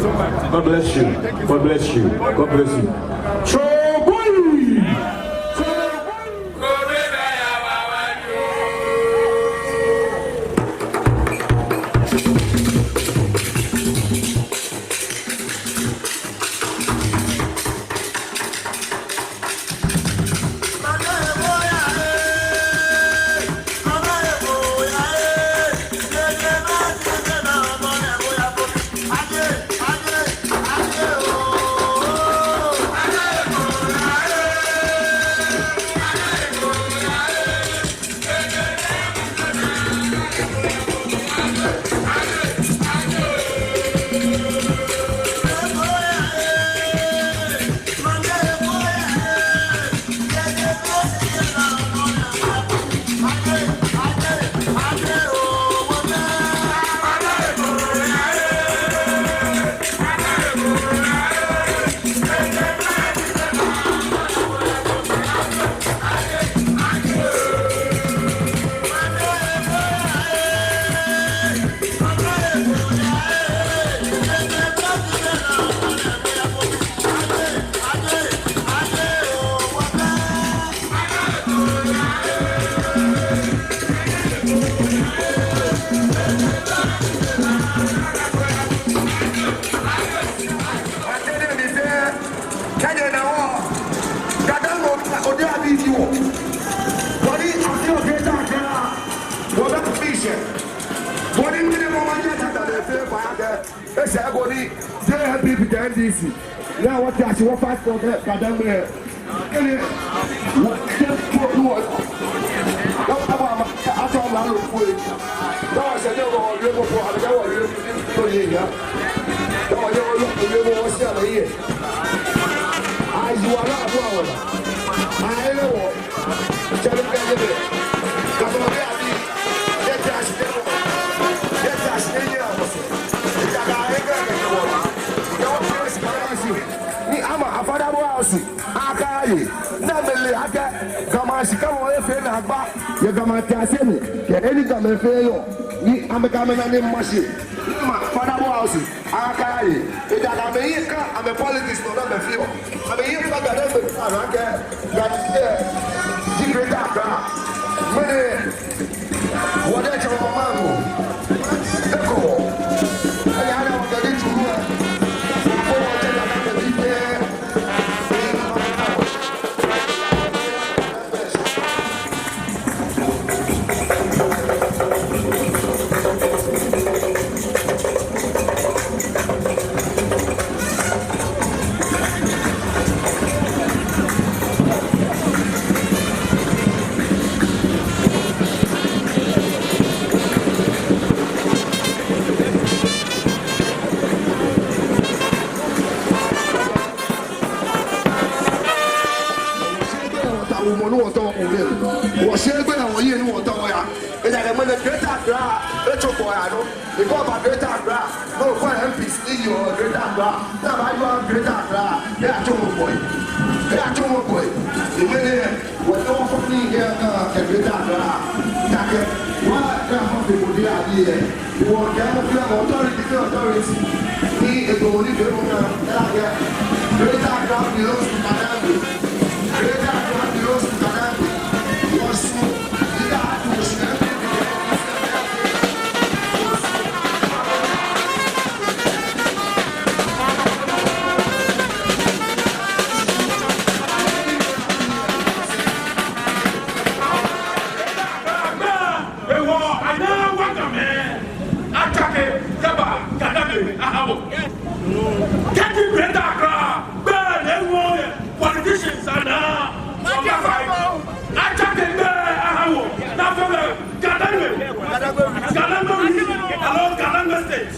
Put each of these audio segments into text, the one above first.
God bless you. God bless you. God bless you. Now what you want fast for Gadangme? What GAMASHIE come away from the back. You GAMASHIE, you any GAMASHIE fail. You am a GAMASHIE. Father House, Akai. It I'm a politics for them. I'm a year for politicians are now. Gadangme State.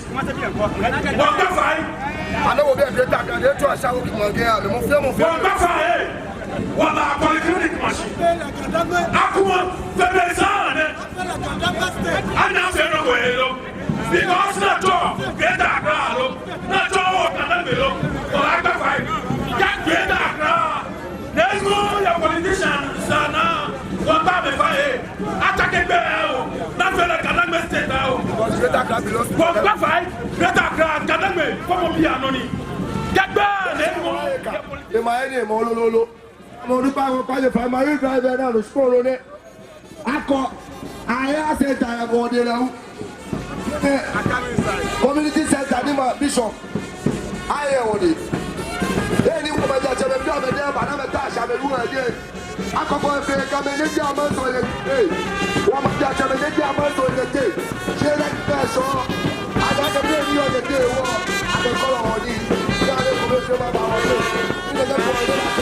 I know we'll be a great actor. They're trying to shout again. What are polyclinic machine? Akuma, the Bezan, and now they're away. Because not all, get that crowd, not all, or I can fight. Get that crowd. There's more your politicians now. What about the fire? Attack it, not Gadangme State now. Because Greater Accra belongs to Greater Accra, Gadangme, come up here, Noni. Get back! The Miami Mololo. I'm going to find my driver now to score on it. I said I am going to community center, Bishop. I am on it. Any woman that you have done, but I'm a dash, I'm a woman again. I come on, come and let your man so you say. Woman that you have let your man so you say. She like person. I got to bring you on the day. I can call on it. You are the commission of our day. You know the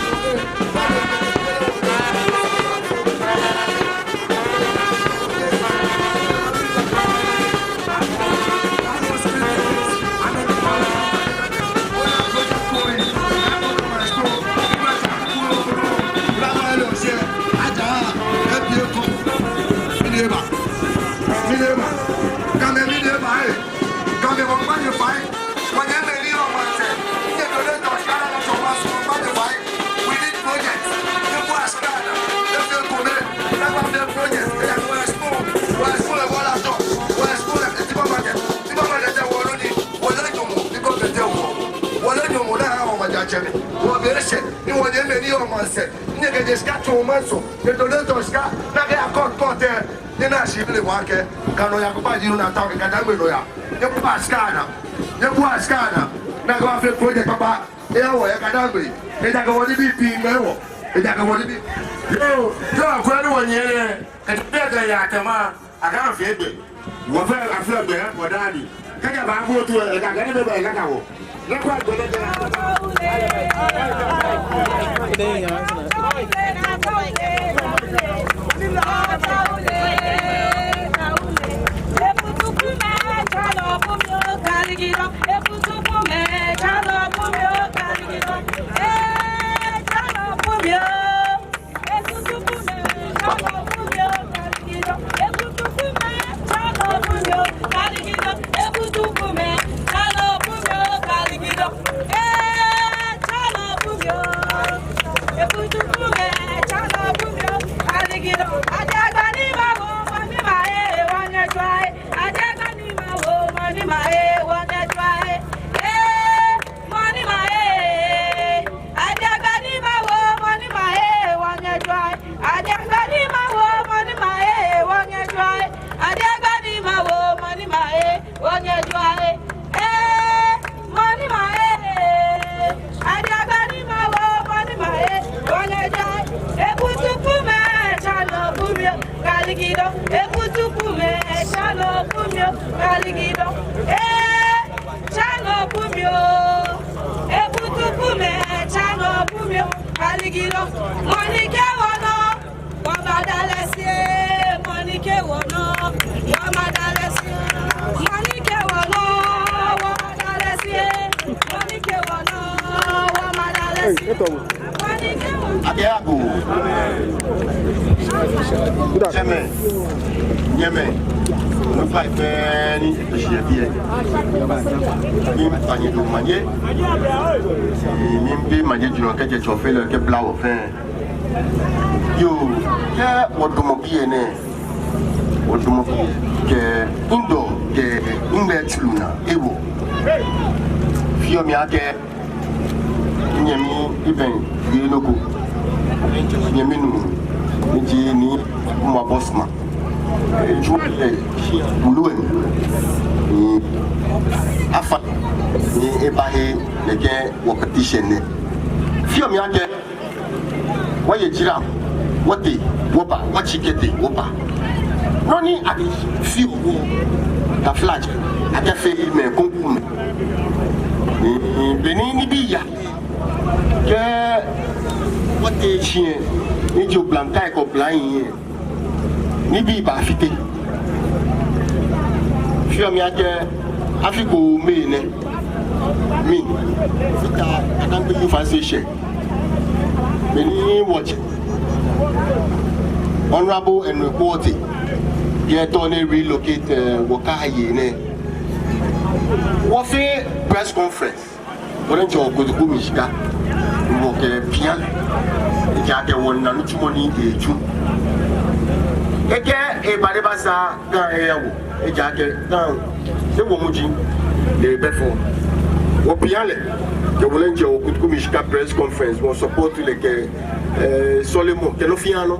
Honorable and reporting. Get on a relocate Wakaye. What a press conference. What you go to Gumishka? Walk a piano. The Jagger won Nanuchumoni, eke e badebasa ga eyawo e jake ga e wo muji le befo wo piale que voulait dire au Kumishka press conference mon support les que Solomon que no fiano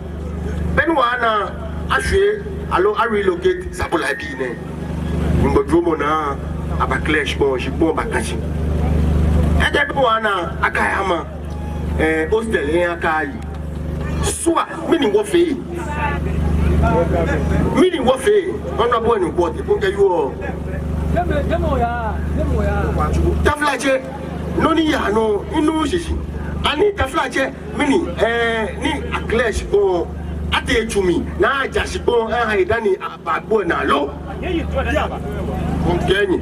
benwana a joué alors a relocate ça pour la bine ngojomo na aba clash bon jipon bakachi ede benwana akayama hostel en akai soit mini wo fe on a bon une porte pour que yo taflache noni ya no inu shishi ani taflache mini ni aklesh bon ate chumi na jashi bon haidani abagbo na lo on kenyi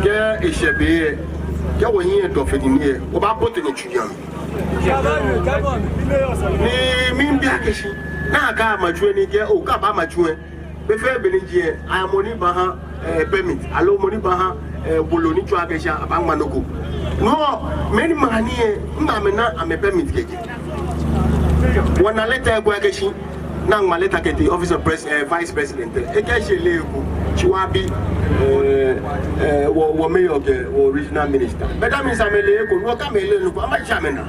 ke ishebe ke woyin to fedini o ba bote ni chuyan ni min bi akeshi na ga majue ni ke o ka ba majue be fe benije amoni ba ha permit alo moni ba ha boloni tu akesha abangma noko no many mani ndamena ame permit keje wana letter go akeshi na ngma letter kete office of vice president ekeshe leku chiwabi wo mayor ke original minister beta mi samele ko no ka mele no ama chamena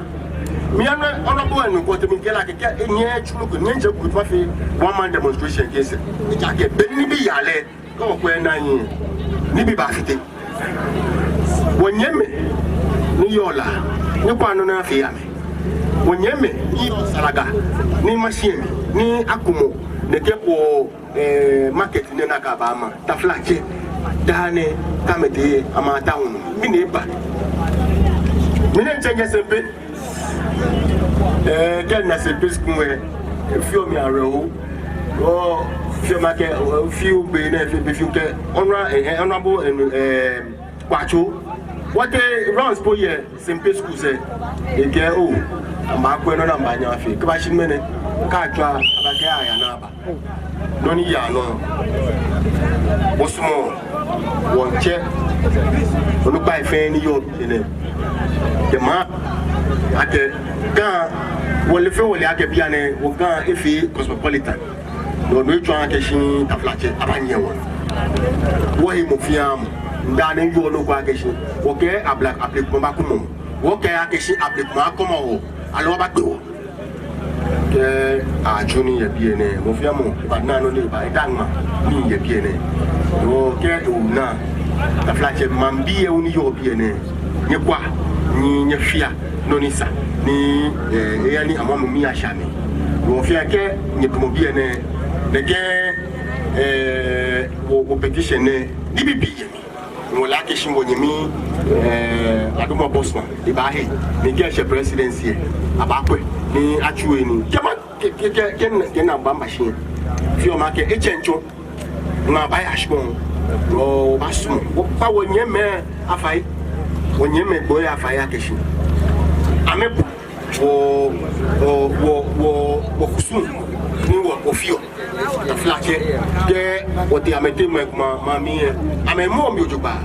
mi ana honorable no ko temi kela ke enye chulo ko nje ku fa fi one man demonstration case e ja ke beni bi yale ko ko na yin ni bi ba fite wonyeme ni yola ni kwano na afia me wonyeme ni salaga ni machine ni akumo ne ke ko market ne na ka ba ma taflache dane kamete amata hunu mine ba mine change sempe ken na sempe skunwe fio mi arewo o fio make fio be na fio ke honorable kwacho what runs po ye sempe school say e ke o ama ko no na mbanya afi ke ba shimene ka twa abake aya na ba noni ya no osmo wonche onu ba ife ni yo ene de ma ake ga wole fe wole ake bia ne wo ga efi cosmopolitan no no twa ake shin taflache abanye won wo hi mo fiam ndane yo no kwa ake shin wo ke abla appliquement ba kumo wo ke ake shin appliquement komo wo alo ba gbe wo ke a juni ye biene mo fiamo ba nano ni ba idangma ni ye biene o ke una ta flache mambie uni yo biene nye kwa ni nye fia nonisa ni yani amomo mi ashami o fia ke nye komo biene ne ke o petition ne ni bibi mo la ke shimbo nyemi aduma bosman di ba he ni ke she presidency abakwe ni achuwe ni kema ke na ba machine fi o ma ke echencho na ba ya shpon o basu o pa wonyeme afai wonyeme boy afai akeshi amebu wo kusun ni wo ofio na flache ke o ti amete ma mi ame mo mi ojoba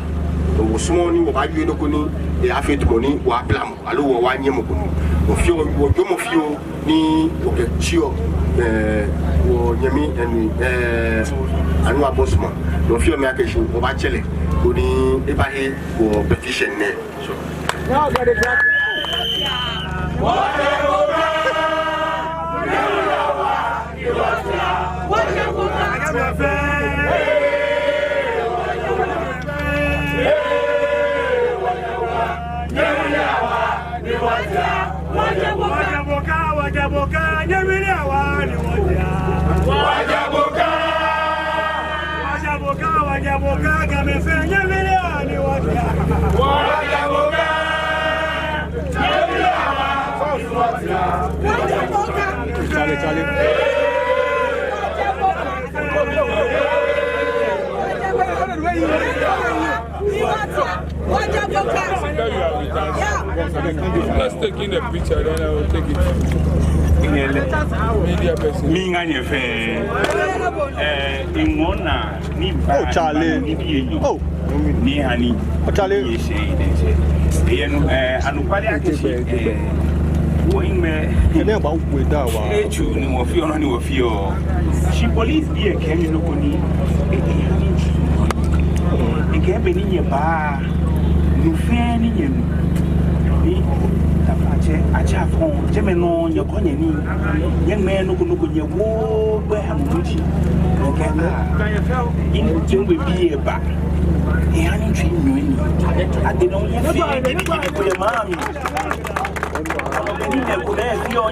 wo sumo ni wo ba bi edoko ni e afet money wo aplam alo wo wa nyemo ko wo fio wo jomo fio ni o ke chio wo nyemi enu anu abosmo wo fio me akeshi wo ba chele ko ni e ba he wo petition ne so now get it back Let's take in the picture, then I will take it. Media person. Me and your friend. In one oh, Charlie. Oh, me, honey. Oh, Charlie. You say, and Going me, and about with that one. She police be a can you look on it. Can't be in your bar. You fanny him. I chaff on Gemino, your conyani. Young man look at your war, where I'm reaching. Okay, in June will be a back. He hadn't treated me. I didn't have your mammy.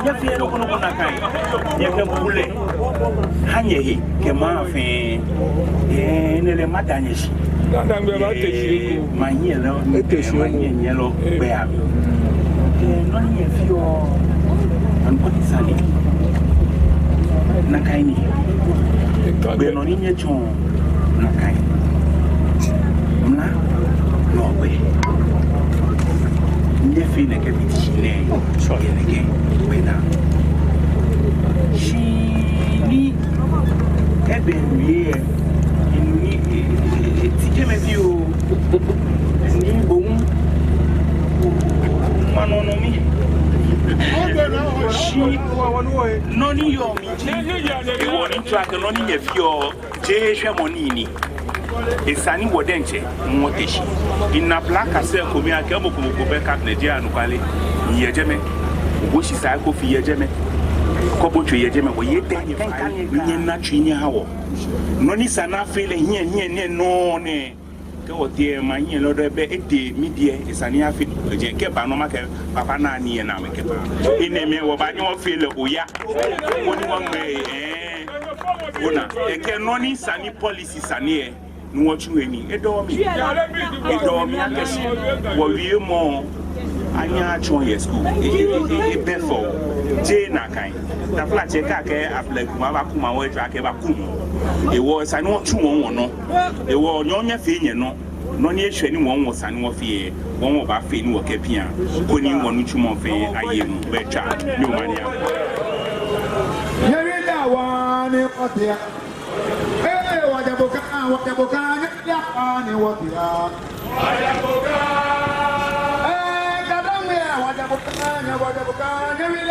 You feel no one kind. You can pull it. Hanye, Kemafe, and the Matanish. My yellow, yellow bear. None of you and what is sunny. Nakaini. We're not in your tone. Nakai. No way. Never in a capital. Sorry again. Wait now. She need a baby in you. Boom. Manonomi. She none of your meeting. Track and none of your J. Shamonini. It's Sunny Wadenche, Motishi. In a black castle, Comia Camo Quebec, Nigeria, and Valley, Yajeme, which is I go for Yajeme. Cobo to Yajeme, where you think not in your hour. None is enough feeling here, no, nay. Go dear, my yellow media is an air fit, Kepanoma, Papa Nani and Amaka. In a mere about your feel, oh, yeah, one way, eh? A canoni sunny policy, sunny. What you any? Adore me. Adore me. I guess what you more. I know your school. A before Jane kind. The flat check after Mavakuma way track evacuum. It was I know 2 1 no. It was Yonya Finn, no. No near anyone was an fear. One of our fin work a pian. Putting 1 2 more fair. I am better. No money. Wajaboka, Gadangme,